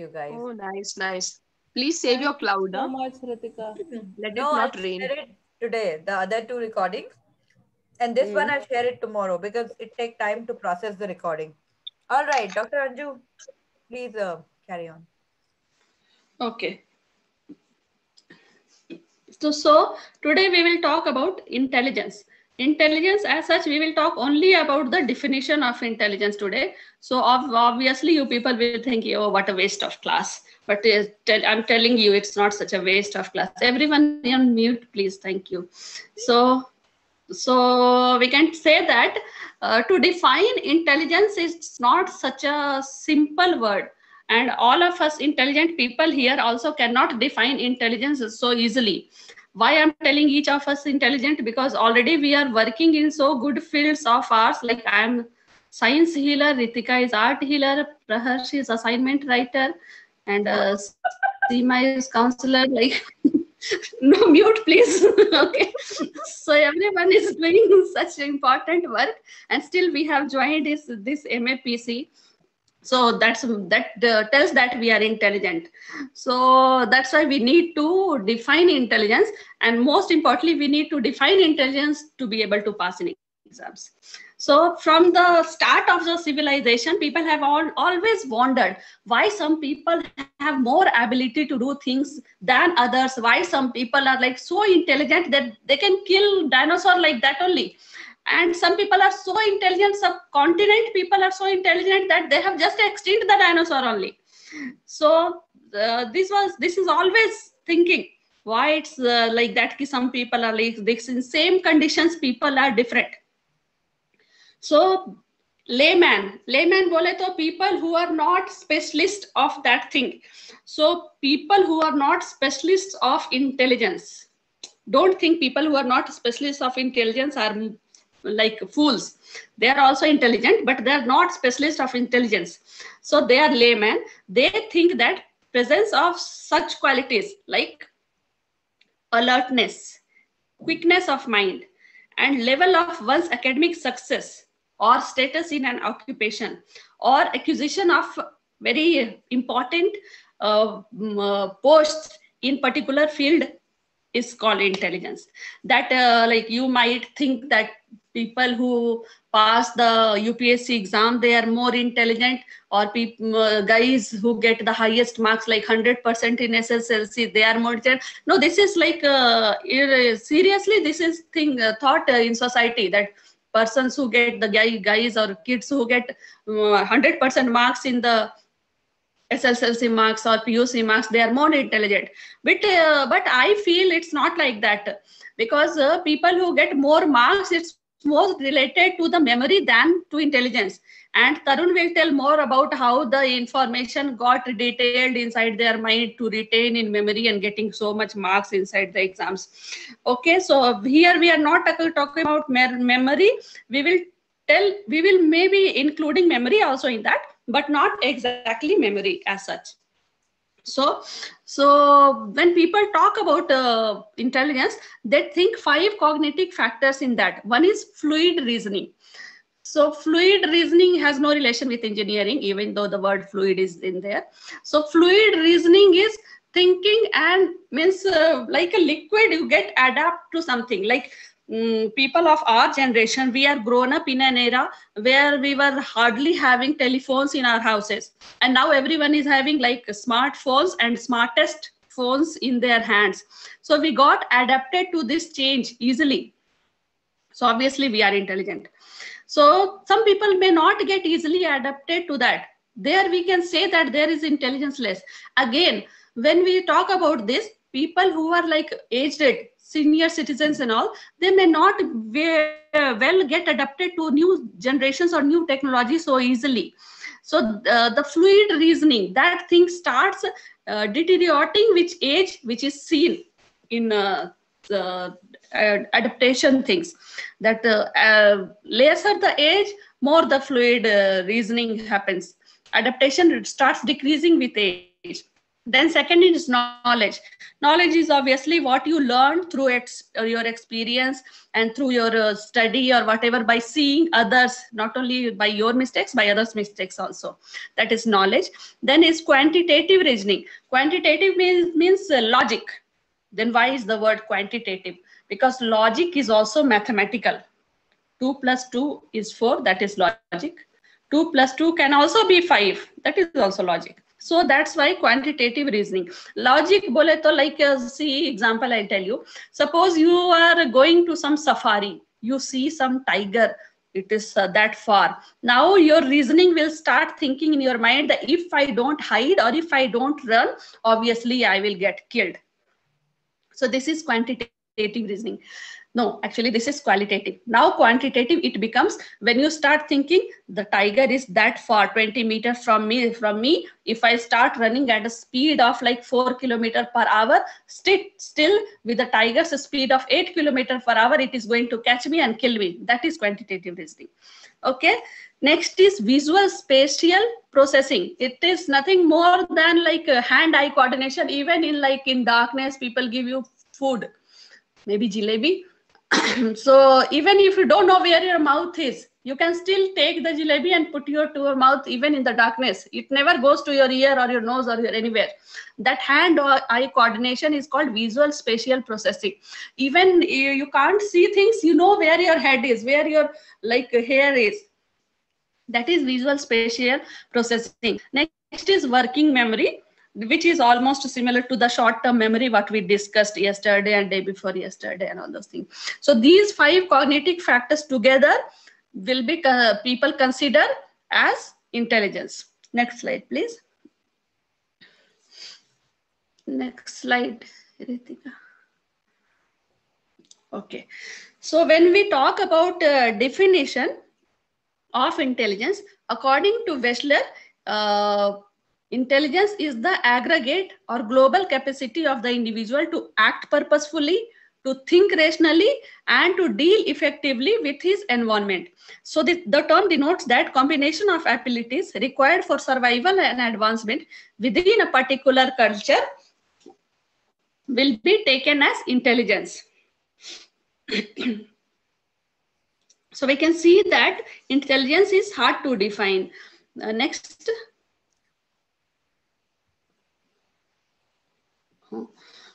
you guys. Oh, nice, nice. Please save your Thank you cloud, so huh? much, Ritika. Let No, it I'll not rain. share it today, the other two recordings. And this one Hmm. I'll share it tomorrow because it takes time to process the recording. All right, Dr. Anju, please carry on. Okay. So today we will talk about intelligence. Intelligence as such, we will talk only about the definition of intelligence today. So obviously you people will think, oh, what a waste of class. But I'm telling you, it's not such a waste of class. Everyone on mute, please. Thank you. So we can say that to define intelligence is not such a simple word, and all of us intelligent people here also cannot define intelligence so easily. Why I'm telling each of us intelligent? Because already we are working in so good fields of ours. Like I'm science healer, Ritika is art healer, Praharsh is assignment writer, and Seema is counselor. Like no, mute please. Okay, so everyone is doing such important work, and still we have joined this MAPC. So that tells that we are intelligent. So that's why we need to define intelligence, and most importantly we need to define intelligence to be able to pass in exams. So from the start of the civilization, people have always wondered why some people have more ability to do things than others, why some people are like so intelligent that they can kill dinosaur like that only, and some people are so intelligent, subcontinent people are so intelligent that they have just extinct the dinosaur only. So this is always thinking why it's like that ki some people are like this, in same conditions people are different. So layman bole to people who are not specialist of that thing. So people who are not specialists of intelligence, don't think people who are not specialists of intelligence are like fools. They are also intelligent, but they are not specialists of intelligence. So they are laymen. They think that presence of such qualities like alertness, quickness of mind, and level of one's academic success or status in an occupation or acquisition of very important posts in particular field is called intelligence. That like you might think that people who pass the UPSC exam, they are more intelligent, or guys who get the highest marks like 100% in SSLC, they are more intelligent. No, this is like seriously this is thing thought in society that persons who get the guys or kids who get 100% marks in the SSLC marks or PUC marks, they are more intelligent. But I feel it's not like that, because people who get more marks, it's more related to the memory than to intelligence. And Tarun will tell more about how the information got detailed inside their mind to retain in memory and getting so much marks inside the exams. Okay, so here we are not talking about memory. We will maybe including memory also in that, but not exactly memory as such. So when people talk about intelligence, they think 5 cognitive factors in that. One is fluid reasoning. So fluid reasoning has no relation with engineering, even though the word fluid is in there. So fluid reasoning is thinking, and means like a liquid, you get adapt to something. Like people of our generation, we are grown up in an era where we were hardly having telephones in our houses, and now everyone is having like smartphones and smartest phones in their hands. So we got adapted to this change easily. So obviously we are intelligent. So some people may not get easily adapted to that. There we can say that there is intelligence less. Again, when we talk about this, people who are like aged, senior citizens and all, they may not well get adapted to new generations or new technology so easily. So the fluid reasoning, that thing starts deteriorating with age, which is seen in adaptation things, that lesser the age, more the fluid reasoning happens. Adaptation starts decreasing with age. Then second is knowledge. Knowledge is obviously what you learn through your experience and through your study or whatever, by seeing others, not only by your mistakes, by others' mistakes also. That is knowledge. Then is quantitative reasoning. Quantitative means logic. Then why is the word quantitative? Because logic is also mathematical. 2 plus 2 is 4, that is logic. 2 plus 2 can also be 5, that is also logic. So that's why quantitative reasoning. Logic bole to, like, see example I tell you. Suppose you are going to some safari, you see some tiger, it is that far. Now your reasoning will start thinking in your mind that if I don't hide or if I don't run, obviously I will get killed. So this is quantitative reasoning. No, actually this is qualitative. Now quantitative, it becomes when you start thinking the tiger is that far, 20 meters from me. If I start running at a speed of like 4 kilometers per hour, still with the tiger's speed of 8 kilometers per hour, it is going to catch me and kill me. That is quantitative reasoning. Okay. Next is visual spatial processing. It is nothing more than like hand-eye coordination. Even in darkness, people give you food, maybe jalebi. So even if you don't know where your mouth is, you can still take the jalebi and put to your mouth even in the darkness. It never goes to your ear or your nose or anywhere. That hand or eye coordination is called visual spatial processing. Even you can't see things, you know where your head is, where your hair is. That is visual spatial processing. Next is working memory, which is almost similar to the short-term memory what we discussed yesterday and day before yesterday and all those things. So these 5 cognitive factors together will be people consider as intelligence. Next slide, please. Next slide, Ritika. Okay. So when we talk about definition of intelligence, according to Wechsler, intelligence is the aggregate or global capacity of the individual to act purposefully, to think rationally, and to deal effectively with his environment. So the term denotes that combination of abilities required for survival and advancement within a particular culture will be taken as intelligence. So we can see that intelligence is hard to define. Next.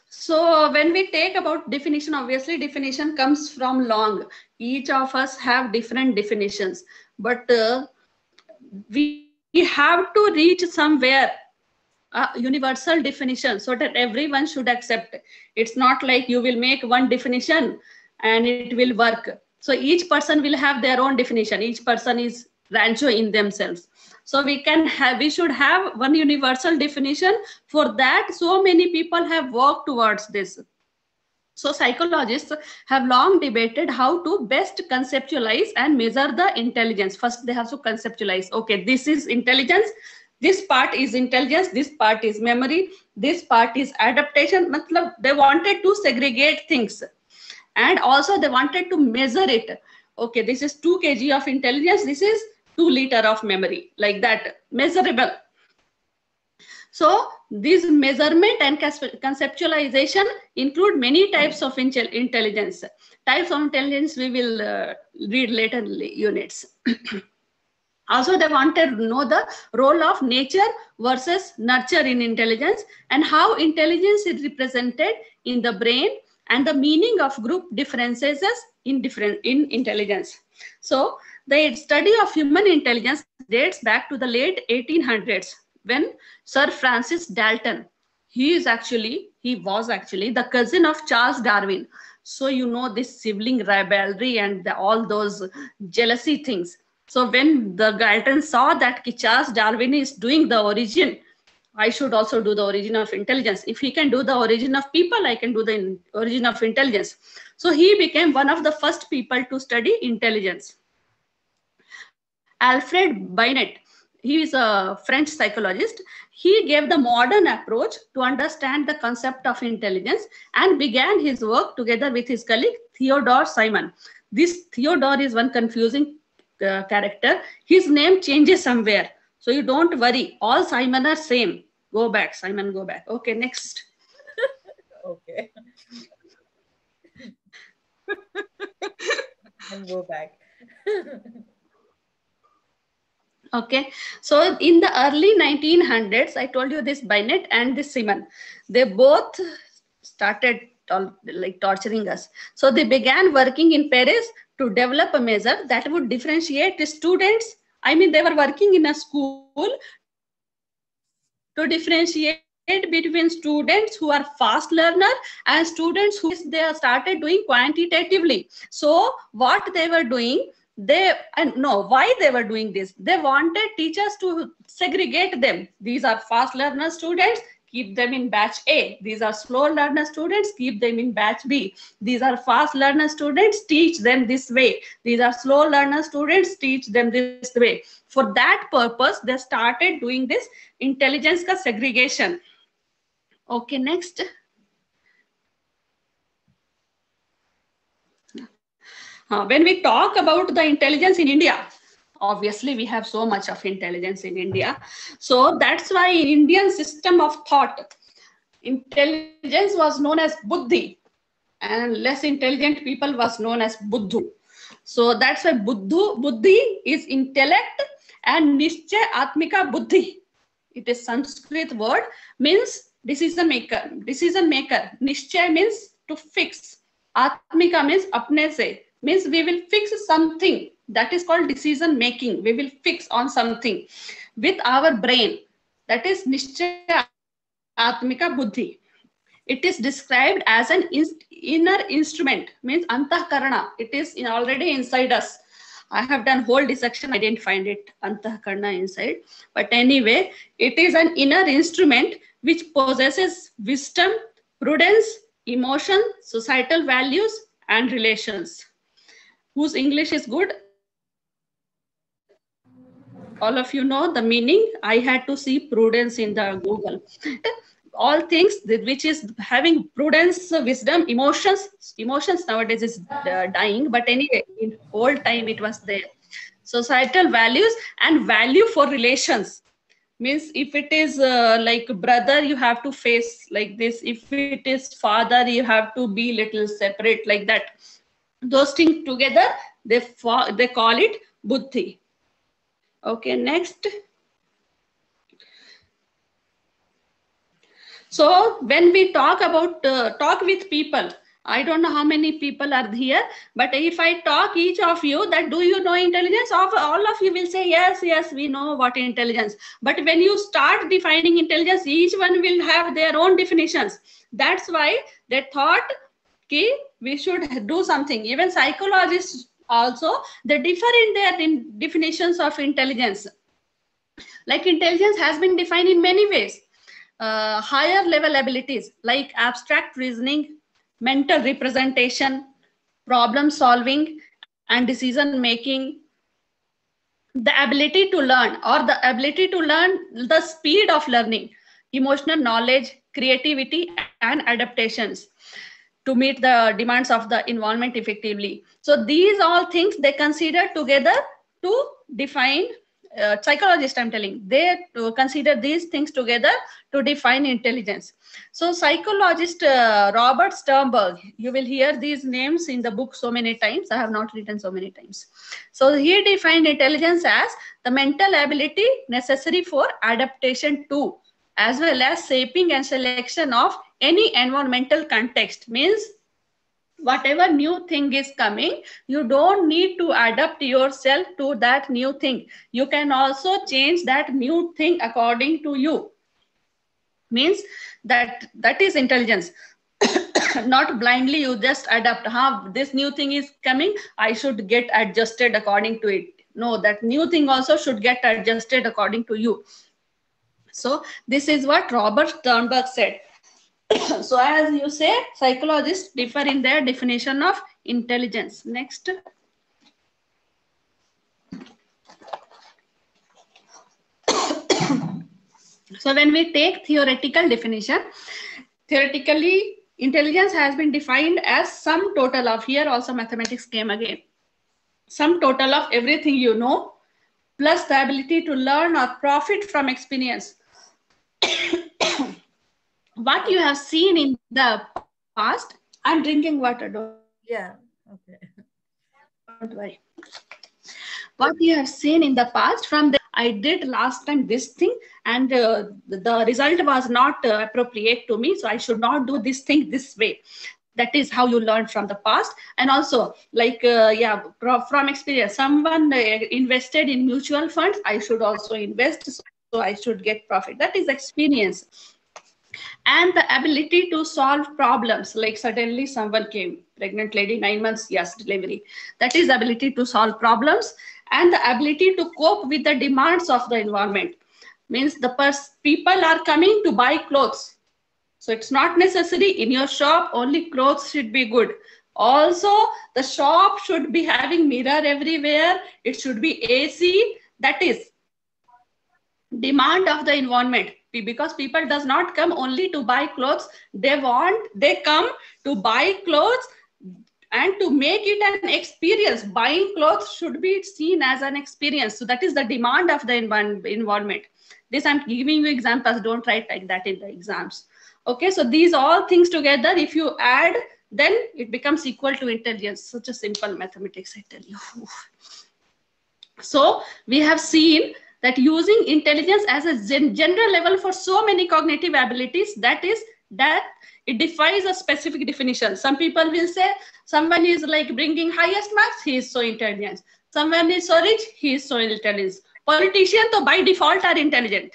So when we take about definition, obviously definition comes from long. Each of us have different definitions, but we have to reach somewhere a universal definition so that everyone should accept. It's not like you will make one definition and it will work. So each person will have their own definition. Each person is rancho in themselves. So we should have one universal definition. For that, so many people have worked towards this. So psychologists have long debated how to best conceptualize and measure the intelligence. First, they have to conceptualize. Okay, this is intelligence. This part is intelligence. This part is memory. This part is adaptation. They wanted to segregate things. And also they wanted to measure it. Okay, this is 2 kg of intelligence. This is 2 liters of memory, like that, measurable. So this measurement and conceptualization include many types of intelligence. Types of intelligence we will read later units. Also, they wanted to know the role of nature versus nurture in intelligence and how intelligence is represented in the brain and the meaning of group differences in intelligence. So the study of human intelligence dates back to the late 1800s when Sir Francis Dalton, he was actually the cousin of Charles Darwin. So you know this sibling rivalry and all those jealousy things. So when the Galton saw that Charles Darwin is doing the origin, I should also do the origin of intelligence. If he can do the origin of people, I can do the origin of intelligence. So he became one of the first people to study intelligence. Alfred Binet, he is a French psychologist. He gave the modern approach to understand the concept of intelligence and began his work together with his colleague Theodore Simon. This Theodore is one confusing character. His name changes somewhere. So you don't worry, all Simon are same. Go back, Simon, go back. Okay, next. Okay. And go back. Okay, so in the early 1900s, I told you this Binet and this Simon, they both started like torturing us. So they began working in Paris to develop a measure that would differentiate the students. I mean, they were working in a school to differentiate between students who are fast learner and students who they started doing quantitatively. So what they were doing, why they were doing this, they wanted teachers to segregate them. These are fast learner students, keep them in batch A. These are slow learner students, keep them in batch B. These are fast learner students, teach them this way. These are slow learner students, teach them this way. For that purpose, they started doing this intelligence ka segregation. Okay, next. When we talk about the intelligence in India, obviously we have so much of intelligence in India. So that's why in Indian system of thought, intelligence was known as buddhi, and less intelligent people was known as buddhu. So that's why buddhi is intellect, and nishchay atmika buddhi, it is Sanskrit word, means decision maker. Nishchay means to fix. Atmika means apne se, means we will fix something. That is called decision making. We will fix on something with our brain. That is nishchay atmika buddhi. It is described as an inner instrument, means antahkarana. It is already inside us. I have done whole dissection. I didn't find it antahkarana inside. But anyway, it is an inner instrument which possesses wisdom, prudence, emotion, societal values, and relations. Whose English is good? All of you know the meaning. I had to see prudence in the Google. All things which is having prudence, wisdom, emotions nowadays is dying, but anyway, in old time it was there. Societal values and value for relations, means if it is like brother, you have to face like this. If it is father, you have to be little separate, like that. Those things together, they call it buddhi. Okay, next. So when we talk about talk with people, I don't know how many people are here, but if I talk each of you that do you know intelligence, all of you will say yes, we know what intelligence. But when you start defining intelligence, each one will have their own definitions. That's why they thought we should do something. Even psychologists also, they differ in their definitions of intelligence. Like intelligence has been defined in many ways. Higher level abilities like abstract reasoning, mental representation, problem solving, and decision making. The ability to learn, or the ability to learn, the speed of learning, emotional knowledge, creativity, and adaptations to meet the demands of the environment effectively. So these all things they consider together to define. Psychologists, I'm telling, they consider these things together to define intelligence. So psychologist Robert Sternberg, you will hear these names in the book so many times. I have not written so many times. So he defined intelligence as the mental ability necessary for adaptation to, as well as shaping and selection of any environmental context. Means whatever new thing is coming, you don't need to adapt yourself to that new thing. You can also change that new thing according to you. Means that is intelligence. Not blindly you just adapt. This new thing is coming, I should get adjusted according to it. No, that new thing also should get adjusted according to you. So this is what Robert Sternberg said. So as you say, psychologists differ in their definition of intelligence. Next. So when we take theoretical definition, theoretically, intelligence has been defined as sum total of, here also mathematics came again, sum total of everything you know, plus the ability to learn or profit from experience. what you have seen in the past. I'm drinking water, don't Okay. worry. What you have seen in the past from the I did last time this thing, and the result was not appropriate to me, so I should not do this thing this way. That is how you learn from the past. And also, like, from experience, someone invested in mutual funds, I should also invest, so I should get profit. That is experience. And the ability to solve problems, like suddenly someone came, pregnant lady, 9 months, yes, delivery. That is ability to solve problems. And the ability to cope with the demands of the environment. Means the people are coming to buy clothes. So it's not necessary in your shop only clothes should be good. Also, the shop should be having mirror everywhere. It should be AC. That is demand of the environment, because people does not come only to buy clothes. They come to buy clothes and to make it an experience. Buying clothes should be seen as an experience. So that is the demand of the environment. This I'm giving you examples. Don't write like that in the exams. Okay, so these all things together, if you add, then it becomes equal to intelligence. Such a simple mathematics, I tell you. So we have seen that using intelligence as a general level for so many cognitive abilities, that it defies a specific definition. Some people will say someone is like bringing highest marks, he is so intelligent. Someone is so rich, he is so intelligent. Politicians, so by default, are intelligent.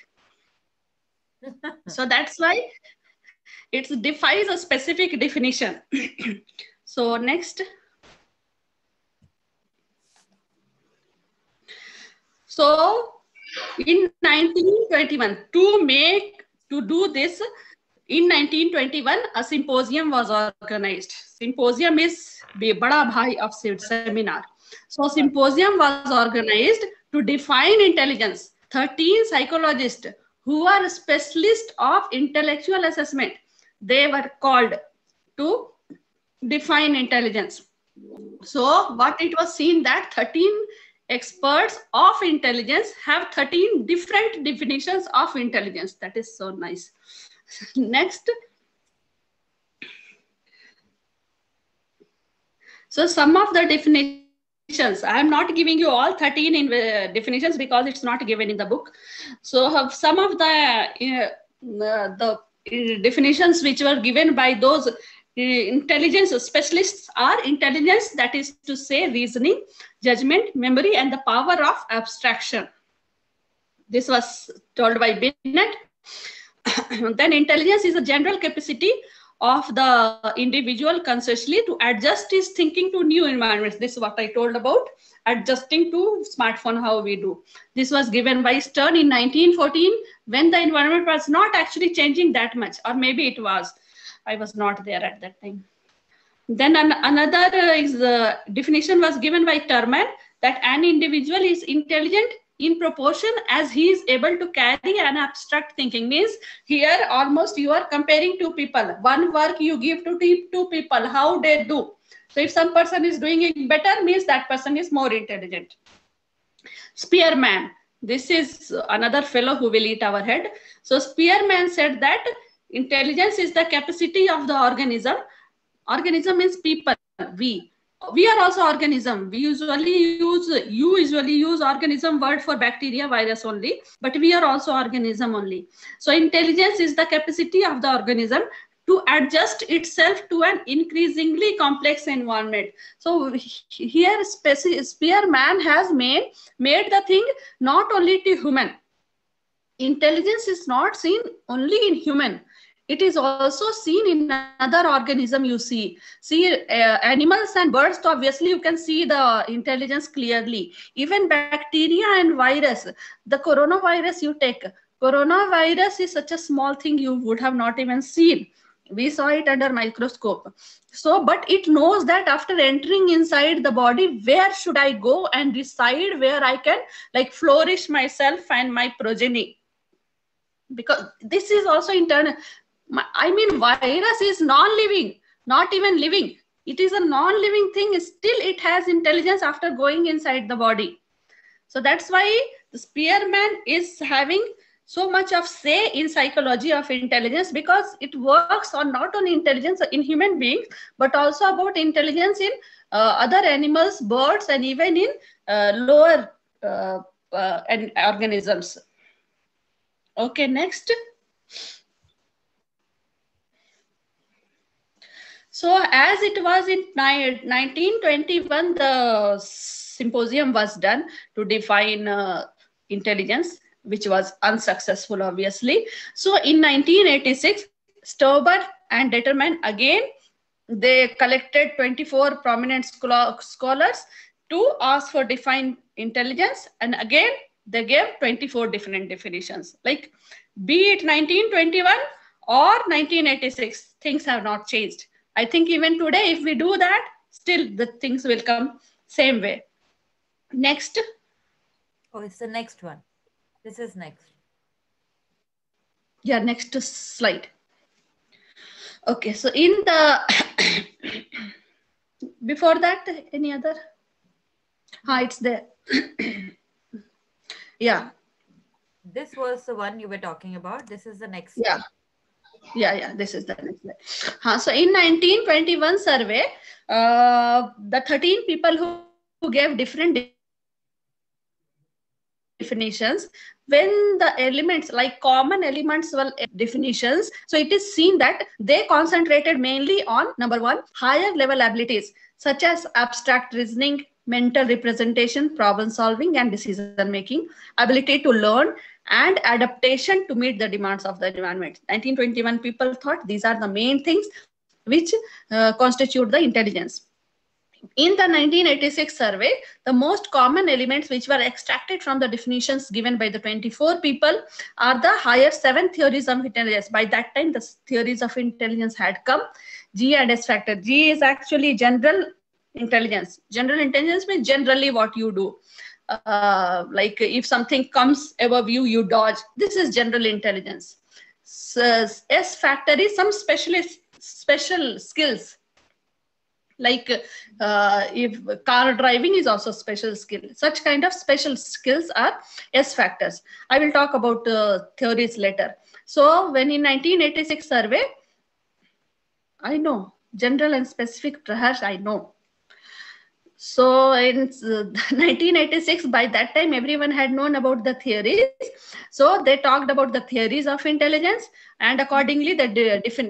So that's why it defies a specific definition. So next. So in 1921, to do this, in 1921, a symposium was organized. Symposium is Bada Bhai of seminar. So symposium was organized to define intelligence. 13 psychologists who are specialists of intellectual assessment, they were called to define intelligence. So what it was seen that 13 experts of intelligence have 13 different definitions of intelligence. That is so nice. Next. So some of the definitions, I am not giving you all 13 definitions because it's not given in the book. So some of the definitions which were given by those intelligence specialists are intelligence, that is to say reasoning, judgment, memory, and the power of abstraction. This was told by Binet. Then intelligence is a general capacity of the individual consciously to adjust his thinking to new environments. This is what I told about adjusting to smartphone, how we do. This was given by Stern in 1914 when the environment was not actually changing that much, or maybe it was. I was not there at that time. Then another definition was given by Terman, that an individual is intelligent in proportion as he is able to carry an abstract thinking. Means here almost you are comparing two people. One work you give to two people, how they do. So if some person is doing it better, means that person is more intelligent. Spearman, this is another fellow who will eat our head. So Spearman said that intelligence is the capacity of the organism. Organism means people, we are also organism. You usually use organism word for bacteria, virus only, but we are also organism only. So intelligence is the capacity of the organism to adjust itself to an increasingly complex environment. So here Spearman has made the thing not only to human. Intelligence is not seen only in human. It is also seen in another organism. You see animals and birds, so obviously you can see the intelligence clearly. Even bacteria and virus, the coronavirus you take, coronavirus is such a small thing you would have not even seen. We saw it under microscope. So, but it knows that after entering inside the body, where should I go and decide where I can like flourish myself and my progeny. Because this is also internal. I mean, virus is non-living, not even living. It is a non-living thing. Still, it has intelligence after going inside the body. So that's why the Spearman is having so much of say in psychology of intelligence, because it works on not only intelligence in human beings, but also about intelligence in other animals, birds, and even in lower and organisms. Okay, next. So as it was in 1921, the symposium was done to define intelligence, which was unsuccessful, obviously. So in 1986, Stauber and Determan again, they collected 24 prominent scholars to ask for define intelligence, and again they gave 24 different definitions. Like, be it 1921 or 1986, things have not changed. I think even today, if we do that, still the things will come same way. Next. Oh, it's the next one. This is next. Yeah, next slide. Okay, so in the before that, any other? It's there. Yeah. This was the one you were talking about. This is the next. Yeah, this is the next slide. So in 1921 survey, the 13 people who gave different definitions, when the elements like common elements were definitions, so it is seen that they concentrated mainly on number one, higher level abilities such as abstract reasoning, mental representation, problem solving, and decision making, ability to learn, and adaptation to meet the demands of the environment. 1921 people thought these are the main things which constitute the intelligence. In the 1986 survey, the most common elements which were extracted from the definitions given by the 24 people are the higher 7 theories of intelligence. By that time, the theories of intelligence had come. G and S factor. G is actually general intelligence. General intelligence means generally what you do. Like if something comes above you, you dodge. This is general intelligence. So, S factor is some special skills. Like if car driving is also special skill. Such kind of special skills are S factors. I will talk about theories later. So when in 1986 survey, I know general and specific, perhaps I know. So in 1986, by that time, everyone had known about the theories. So they talked about the theories of intelligence, and accordingly they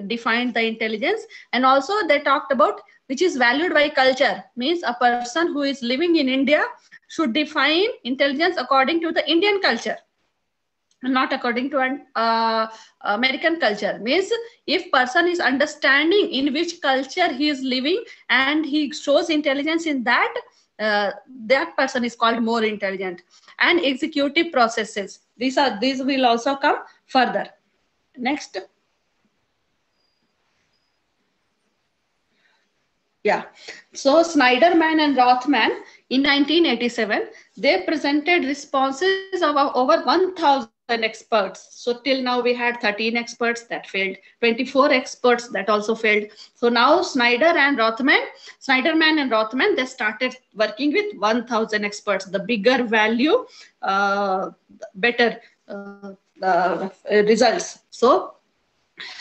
defined the intelligence. And also they talked about which is valued by culture, means a person who is living in India should define intelligence according to the Indian culture, not according to an American culture. Means if person is understanding in which culture he is living and he shows intelligence in that, that person is called more intelligent. And executive processes, these will also come further. Next. Yeah, so Snyderman and Rothman in 1987, they presented responses of over 1,000 experts. So till now we had 13 experts that failed, 24 experts that also failed. So now Snyderman and Rothman, they started working with 1,000 experts. The bigger value, better results. So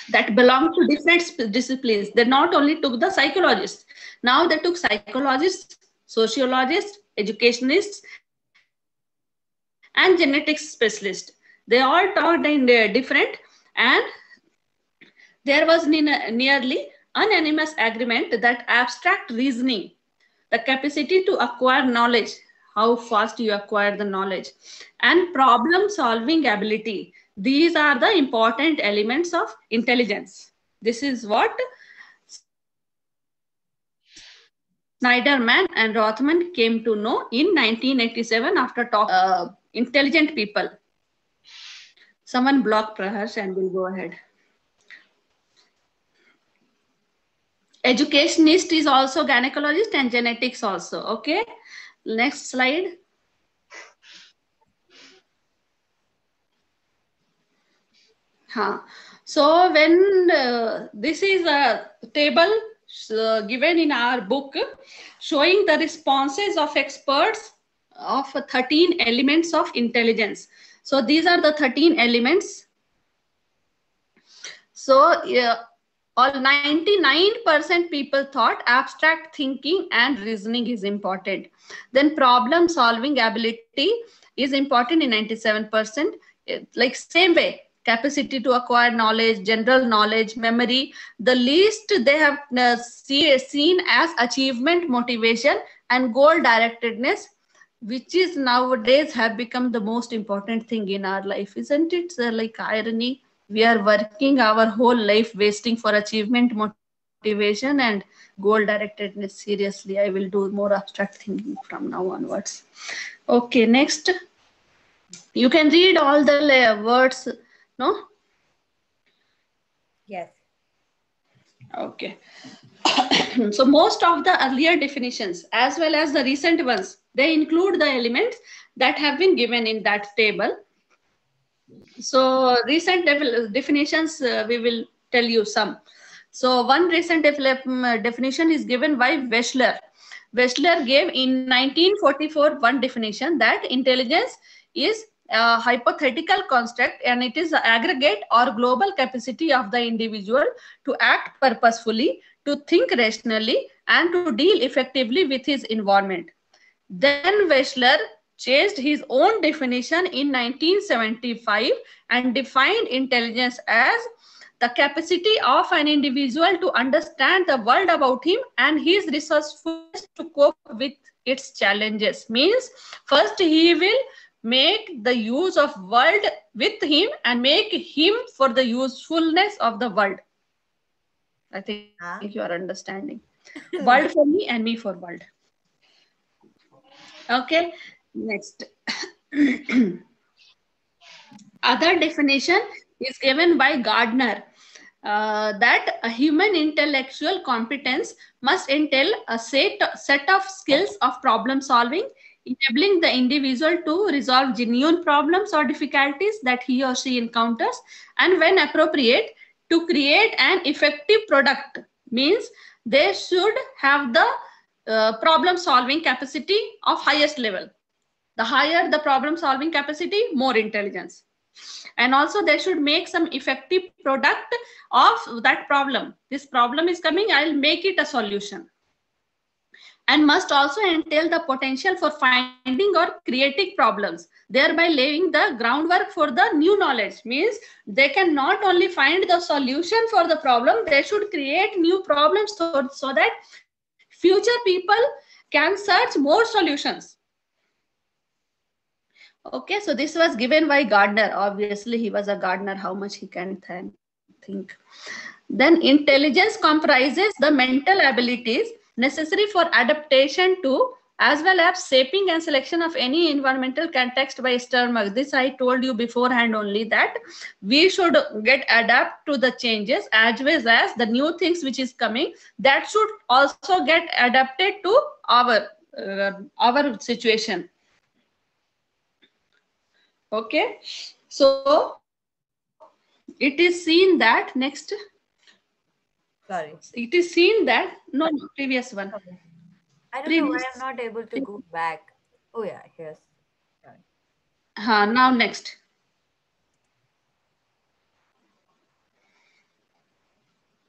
that belong to different disciplines. They not only took the psychologists, now they took psychologists, sociologists, educationists, and genetics specialists. They all talked in different, and there was nearly unanimous agreement that abstract reasoning, the capacity to acquire knowledge, how fast you acquire the knowledge, and problem solving ability, these are the important elements of intelligence. This is what Snyderman and Rothman came to know in 1987 after talking intelligent people. Someone block Praharsh and we'll go ahead. Educationist is also gynecologist and genetics also. Okay, next slide. So when this is a table given in our book showing the responses of experts of 13 elements of intelligence. So these are the 13 elements. So all 99% people thought abstract thinking and reasoning is important. Then problem solving ability is important in 97%. Like same way, capacity to acquire knowledge, general knowledge, memory, the least they have seen as achievement, motivation, and goal directedness, which is nowadays have become the most important thing in our life. Isn't it like irony? We are working our whole life wasting for achievement, motivation, and goal directedness. Seriously, I will do more abstract thinking from now onwards. Okay, next. You can read all the words, no? Yes. Okay. So most of the earlier definitions as well as the recent ones, they include the elements that have been given in that table. So recent definitions, we will tell you some. So one recent definition is given by Wechsler. Wechsler gave in 1944 one definition that intelligence is a hypothetical construct and it is the aggregate or global capacity of the individual to act purposefully, to think rationally, and to deal effectively with his environment. Then Wechsler changed his own definition in 1975 and defined intelligence as the capacity of an individual to understand the world about him and his resourcefulness to cope with its challenges. Means first he will make the use of world with him and make him for the usefulness of the world. I think you are understanding. World for me and me for world. Okay, next. Other definition is given by Gardner, that a human intellectual competence must entail a set of skills of problem solving, enabling the individual to resolve genuine problems or difficulties that he or she encounters, and when appropriate, to create an effective product. Means they should have the problem solving capacity of highest level. The higher the problem solving capacity, more intelligence. And also they should make some effective product of that problem. This problem is coming, I'll make it a solution. And must also entail the potential for finding or creating problems, thereby laying the groundwork for the new knowledge. Means they can not only find the solution for the problem, they should create new problems so that future people can search more solutions. Okay, so this was given by Gardner. Obviously, he was a Gardner, how much he can think. Then intelligence comprises the mental abilities necessary for adaptation to, as well as shaping and selection of any environmental context by Sternberg. This I told you beforehand only, that we should get adapt to the changes as well as the new things which is coming, that should also get adapted to our situation. Okay, so it is seen that next. Sorry. It is seen that no previous one. I don't know why I'm not able to go back. Oh yeah, here's. Now next.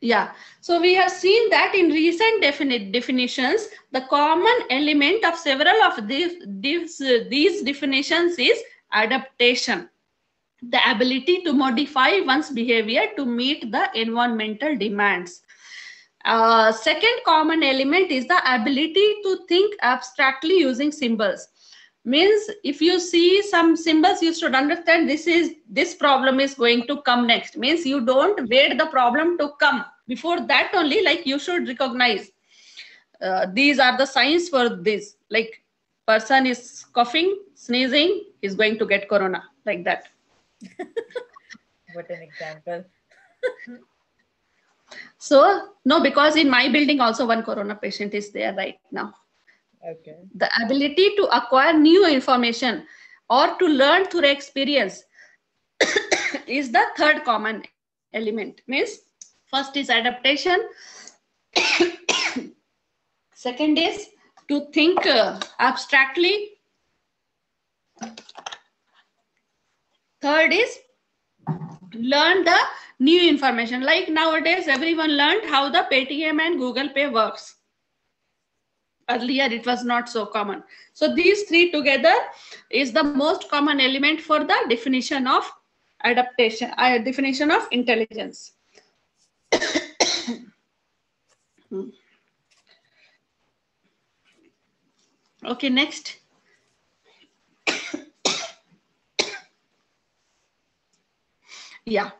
Yeah, so we have seen that in recent definitions, the common element of several of these definitions is adaptation, the ability to modify one's behavior to meet the environmental demands. Second common element is the ability to think abstractly using symbols. Means if you see some symbols, you should understand this problem is going to come next. Means you don't wait the problem to come. Before that only, like you should recognize these are the signs for this. Like person is coughing, sneezing, is going to get corona, like that. What an example. So no, because in my building also one corona patient is there right now. Okay. The ability to acquire new information or to learn through experience is the third common element. Means first is adaptation. Second is to think abstractly. Third is learn the new information. Like nowadays, everyone learned how the Paytm and Google Pay works. Earlier, it was not so common. So these three together is the most common element for the definition of adaptation, definition of intelligence. Okay, next. Yeah.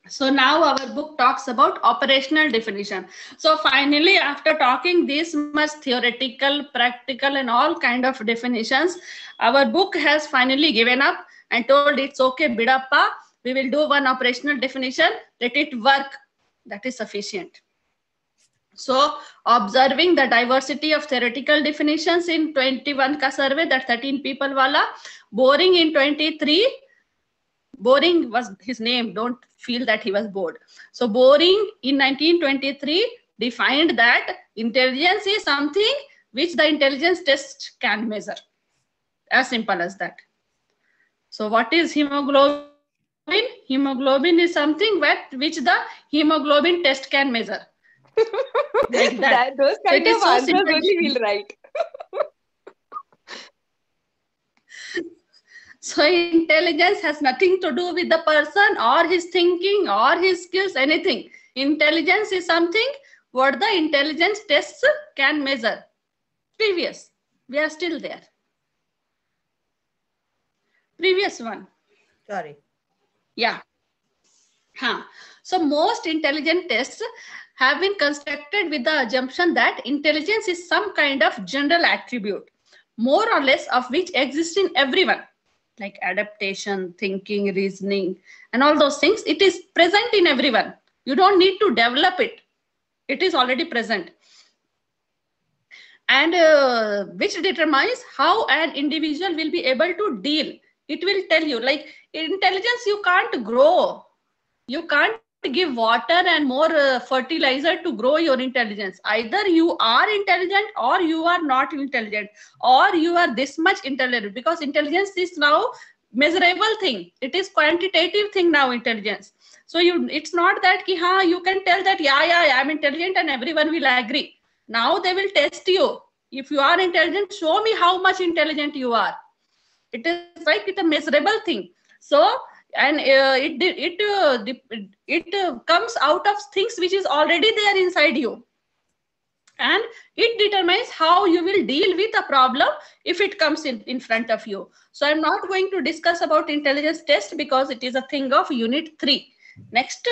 So now our book talks about operational definition. So finally, after talking this much theoretical, practical, and all kind of definitions, our book has finally given up and told it's okay, Bidappa, we will do one operational definition, let it work. That is sufficient. So observing the diversity of theoretical definitions in 21 ka survey, that 13 people wala, Boring in 23, Boring was his name, don't feel that he was bored. So Boring in 1923 defined that intelligence is something which the intelligence test can measure. As simple as that. So what is hemoglobin? Hemoglobin is something which the hemoglobin test can measure. Like that. Those kind So of answers only we'll write. So intelligence has nothing to do with the person or his thinking or his skills, anything. Intelligence is something what the intelligence tests can measure. Previous, we are still there. Previous one. Sorry. Yeah. So most intelligent tests have been constructed with the assumption that intelligence is some kind of general attribute, more or less of which exists in everyone, like adaptation, thinking, reasoning, and all those things. It is present in everyone. You don't need to develop it. It is already present. And which determines how an individual will be able to deal. It will tell you, like intelligence, you can't grow. You can't give water and more fertilizer to grow your intelligence. Either you are intelligent or you are not intelligent, or you are this much intelligent, because intelligence is now measurable thing. It is quantitative thing now, intelligence. So it's not that ki, you can tell that yeah, I'm intelligent and everyone will agree. Now they will test you. If you are intelligent, show me how much intelligent you are. It is like it's a measurable thing. So, and it comes out of things which is already there inside you. And it determines how you will deal with a problem if it comes in front of you. So I'm not going to discuss about intelligence test because it is a thing of unit 3. Next.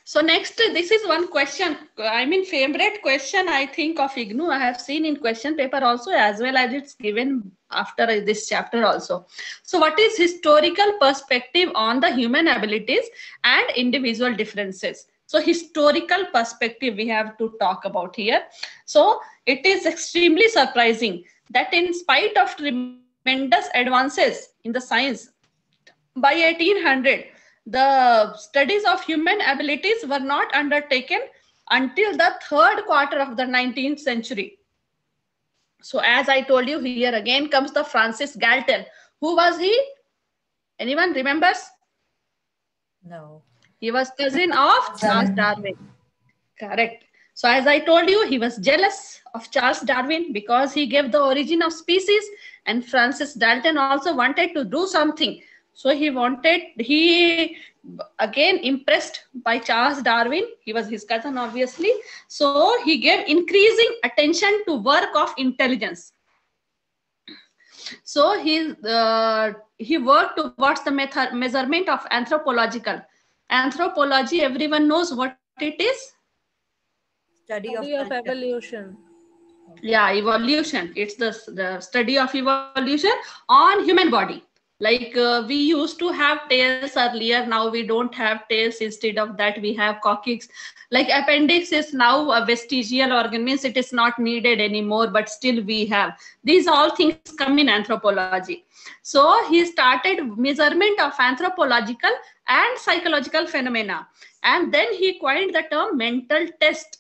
So next, this is one question. I mean, favorite question, I think, of IGNOU. I have seen in question paper also, as well as it's given after this chapter also. So what is historical perspective on the human abilities and individual differences? So historical perspective we have to talk about here. So it is extremely surprising that in spite of tremendous advances in the science, by 1800, the studies of human abilities were not undertaken until the third quarter of the 19th century. So as I told you, here again comes the Francis Galton. Who was he? Anyone remembers? No. He was cousin of Charles Darwin. Correct. So as I told you, he was jealous of Charles Darwin because he gave the origin of species, and Francis Galton also wanted to do something. So he again impressed by Charles Darwin. He was his cousin, obviously. So he gave increasing attention to work of intelligence. So he worked towards the measurement of anthropological. Anthropology, everyone knows what it is. Study of evolution. Yeah, evolution. It's the study of evolution on human body. Like we used to have tails earlier, now we don't have tails. Instead of that, we have coccyx. Like appendix is now a vestigial organ, means it is not needed anymore, but still we have. These all things come in anthropology. So he started measurement of anthropological and psychological phenomena. And then he coined the term mental test.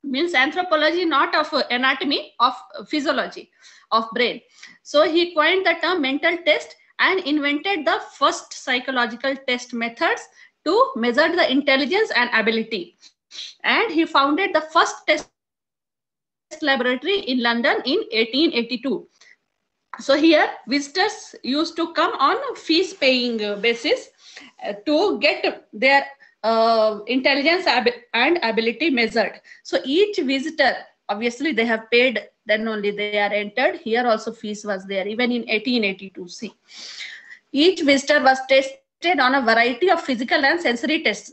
means anthropology, not of anatomy, of physiology of brain. So he coined the term mental test and invented the first psychological test methods to measure the intelligence and ability. And he founded the first test laboratory in London in 1882. So here visitors used to come on fees paying basis to get their intelligence and ability measured. So each visitor, obviously they have paid, then only they are entered. Here also fees was there, even in 1882. See, each visitor was tested on a variety of physical and sensory tests,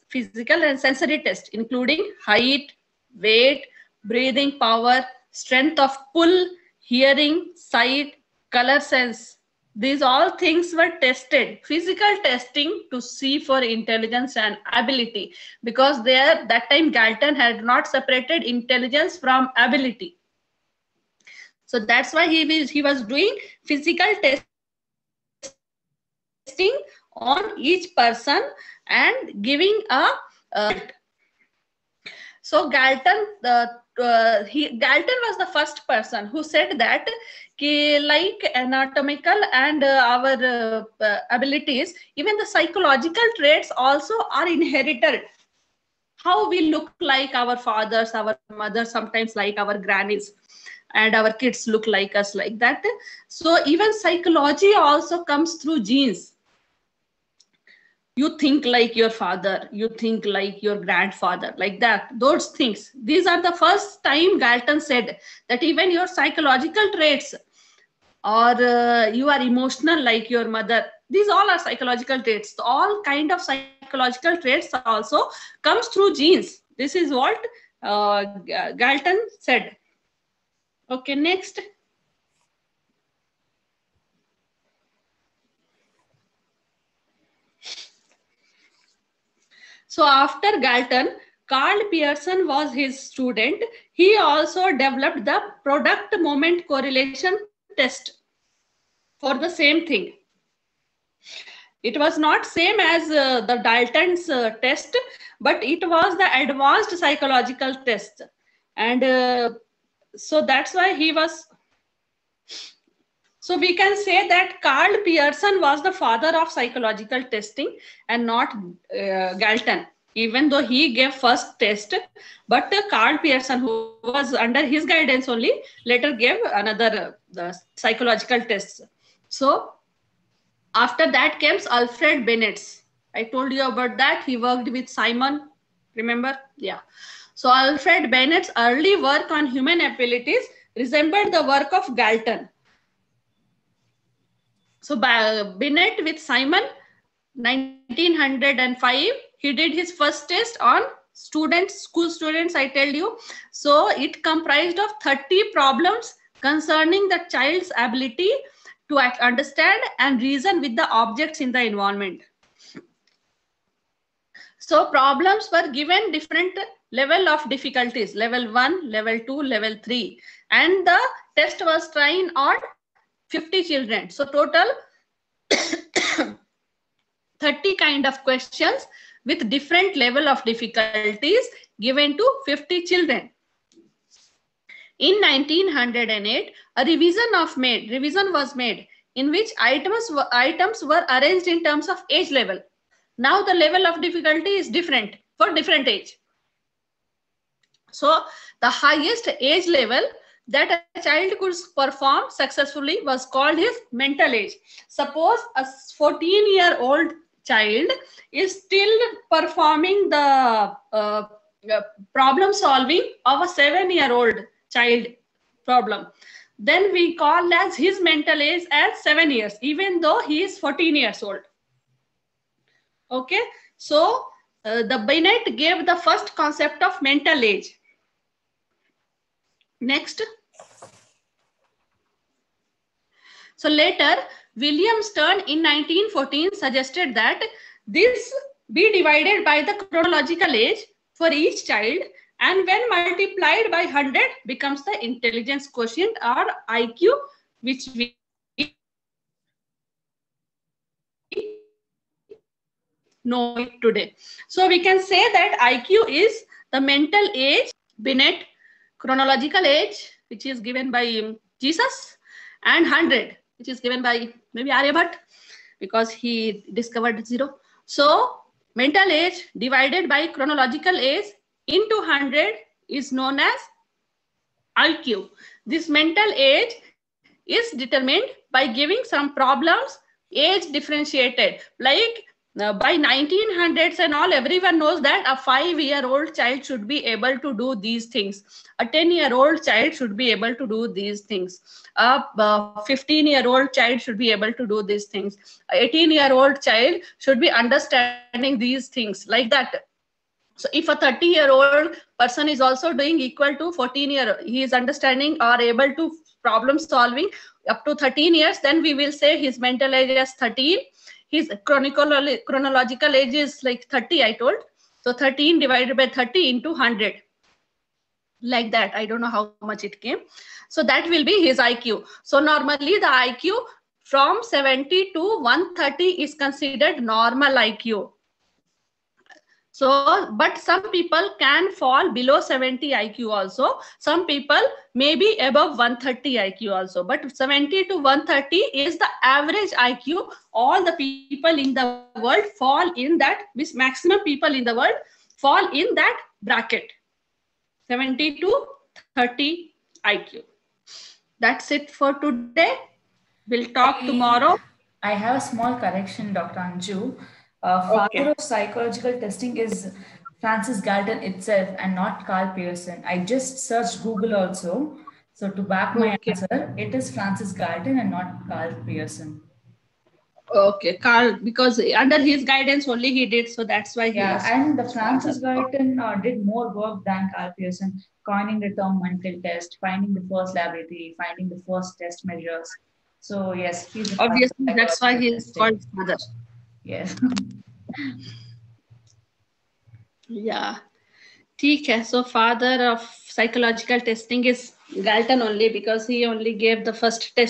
including height, weight, breathing power, strength of pull, hearing, sight, color sense. These all things were tested, physical testing to see for intelligence and ability, because there that time Galton had not separated intelligence from ability. So that's why he was doing physical testing on each person and giving a so Galton Galton was the first person who said that like anatomical and our abilities, even the psychological traits also are inherited. How we look like our fathers, our mothers, sometimes like our grannies, and our kids look like us, like that. So even psychology also comes through genes. You think like your father, you think like your grandfather, like that, those things. These are the first time Galton said that even your psychological traits, or you are emotional like your mother, these all are psychological traits. So all kind of psychological traits also comes through genes. This is what Galton said. Okay, next. So after Galton, Carl Pearson was his student. He also developed the product moment correlation test for the same thing. It was not same as the Dalton's test, but it was the advanced psychological test. And so that's why he was. So we can say that Carl Pearson was the father of psychological testing and not Galton, even though he gave first test, but Carl Pearson, who was under his guidance only, later gave another psychological tests. So after that comes Alfred Bennett's. I told you about that. He worked with Simon, remember? Yeah. So Alfred Bennett's early work on human abilities resembled the work of Galton. So by Binet with Simon, 1905, he did his first test on students, school students, I tell you. So it comprised of 30 problems concerning the child's ability to understand and reason with the objects in the environment. So problems were given different level of difficulties, level 1, level 2, level 3. And the test was trying on 50 children. So total 30 kind of questions with different level of difficulties given to 50 children. In 1908, a revision was made in which items were arranged in terms of age level. Now the level of difficulty is different for different age. So the highest age level that a child could perform successfully was called his mental age. Suppose a 14-year-old child is still performing the problem solving of a 7-year-old child problem, then we call as his mental age as 7 years, even though he is 14 years old. Okay, so the Binet gave the first concept of mental age. Next. So later, William Stern in 1914 suggested that this be divided by the chronological age for each child, and when multiplied by 100 becomes the intelligence quotient or IQ, which we know it today. So we can say that IQ is the mental age Binet chronological age, which is given by Jesus, and 100, which is given by maybe Aryabhat, because he discovered 0. So mental age divided by chronological age into 100 is known as IQ. This mental age is determined by giving some problems age differentiated, like by 1900s and all, everyone knows that a 5-year-old child should be able to do these things. A 10-year-old child should be able to do these things. A 15-year-old child should be able to do these things. A 18-year-old child should be understanding these things, like that. So if a 30-year-old person is also doing equal to 14-year, he is understanding or able to problem solving up to 13 years, then we will say his mental age is 13. His chronological age is like 30, I told. So 13 divided by 30 into 100. Like that. I don't know how much it came. So that will be his IQ. So normally the IQ from 70 to 130 is considered normal IQ. So, but some people can fall below 70 IQ also. Some people may be above 130 IQ also. But 70 to 130 is the average IQ. All the people in the world fall in that, this maximum people in the world fall in that bracket. 70 to 30 IQ. That's it for today. We'll talk tomorrow. I have a small correction, Dr. Anju. Father of psychological testing is Francis Galton itself and not Carl Pearson. I just searched Google also. So to back my answer, it is Francis Galton and not Carl Pearson. Okay, Carl, because under his guidance only he did, so that's why he was. And the Francis Galton did more work than Carl Pearson, coining the term mental test, finding the first laboratory, finding the first test measures. So yes, he's obviously that's why he is called father. Yes. Yeah. ठीक है. So father of psychological testing is Galton only, because he only gave the first test.